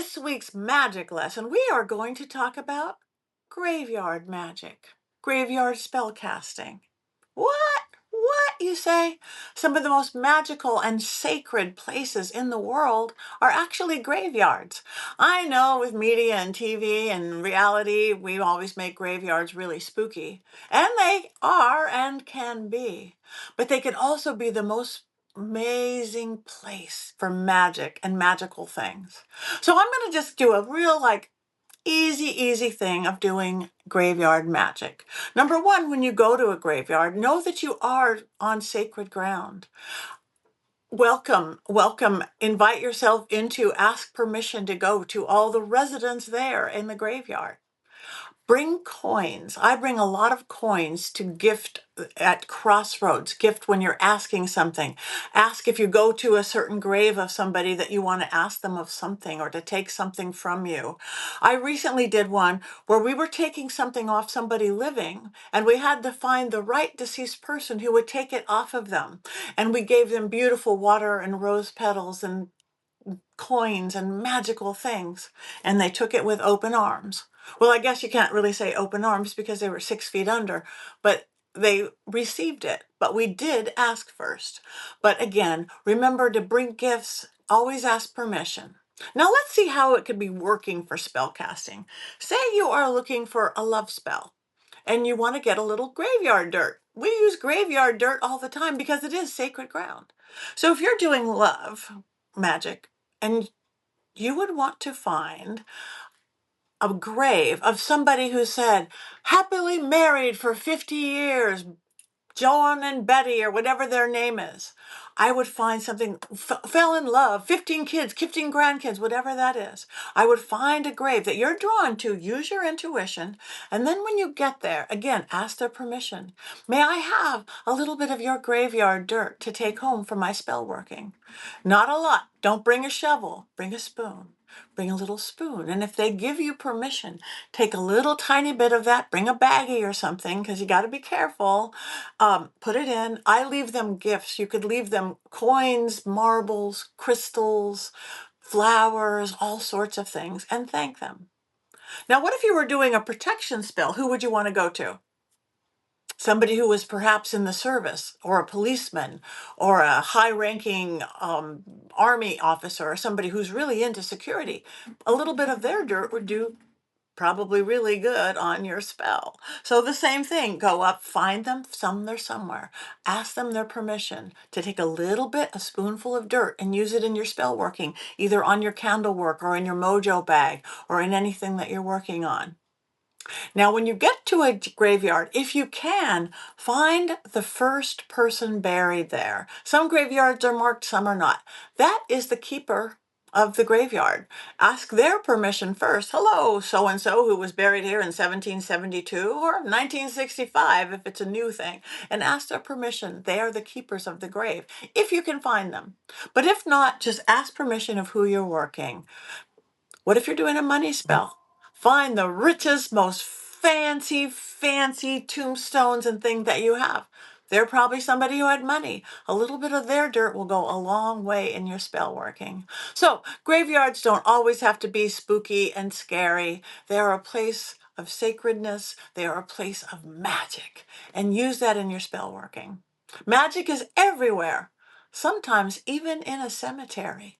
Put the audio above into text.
this week's magic lesson, we are going to talk about graveyard magic, graveyard spellcasting. What? What, you say? Some of the most magical and sacred places in the world are actually graveyards. I know with media and TV and reality, we always make graveyards really spooky. And they are and can be. But they can also be the most amazing place for magic and magical things. So I'm going to just do a real easy thing of doing graveyard magic. Number one, when you go to a graveyard, know that you are on sacred ground. Welcome, invite yourself into, ask permission to go to all the residents there in the graveyard. Bring coins. I bring a lot of coins to gift at crossroads. Gift when you're asking something. Ask if you go to a certain grave of somebody that you want to ask them of something or to take something from you. I recently did one where we were taking something off somebody living and we had to find the right deceased person who would take it off of them. And we gave them beautiful water and rose petals and coins and magical things, and they took it with open arms. Well, I guess you can't really say open arms because they were 6 feet under, but they received it. But we did ask first. But again, remember to bring gifts, always ask permission. Now let's see how it could be working for spell casting. Say you are looking for a love spell and you want to get a little graveyard dirt. We use graveyard dirt all the time because it is sacred ground. So if you're doing love magic, and you would want to find a grave of somebody who said, happily married for 50 years, John and Betty, or whatever their name is. I would find something, fell in love, 15 kids, 15 grandkids, whatever that is. I would find a grave that you're drawn to, use your intuition. And then when you get there, again, ask their permission. May I have a little bit of your graveyard dirt to take home for my spell working? Not a lot. Don't bring a shovel, bring a spoon. Bring a little spoon. And if they give you permission, take a little tiny bit of that, bring a baggie or something, because you got to be careful. Put it in. I leave them gifts. You could leave them coins, marbles, crystals, flowers, all sorts of things, and thank them. Now, what if you were doing a protection spell? Who would you want to go to? Somebody who was perhaps in the service, or a policeman, or a high-ranking army officer, or somebody who's really into security. A little bit of their dirt would do probably really good on your spell. So the same thing, go up, find them somewhere. Ask them their permission to take a little bit, a spoonful of dirt, and use it in your spell working, either on your candle work or in your mojo bag or in anything that you're working on. Now, when you get to a graveyard, if you can, find the first person buried there. Some graveyards are marked, some are not. That is the keeper of the graveyard. Ask their permission first. Hello, so-and-so who was buried here in 1772 or 1965 if it's a new thing. And ask their permission. They are the keepers of the grave, if you can find them. But if not, just ask permission of who you're working. What if you're doing a money spell? Find the richest, most fancy tombstones and things that you have. They're probably somebody who had money. A little bit of their dirt will go a long way in your spell working. So graveyards don't always have to be spooky and scary. They are a place of sacredness. They are a place of magic. And use that in your spell working. Magic is everywhere, sometimes even in a cemetery.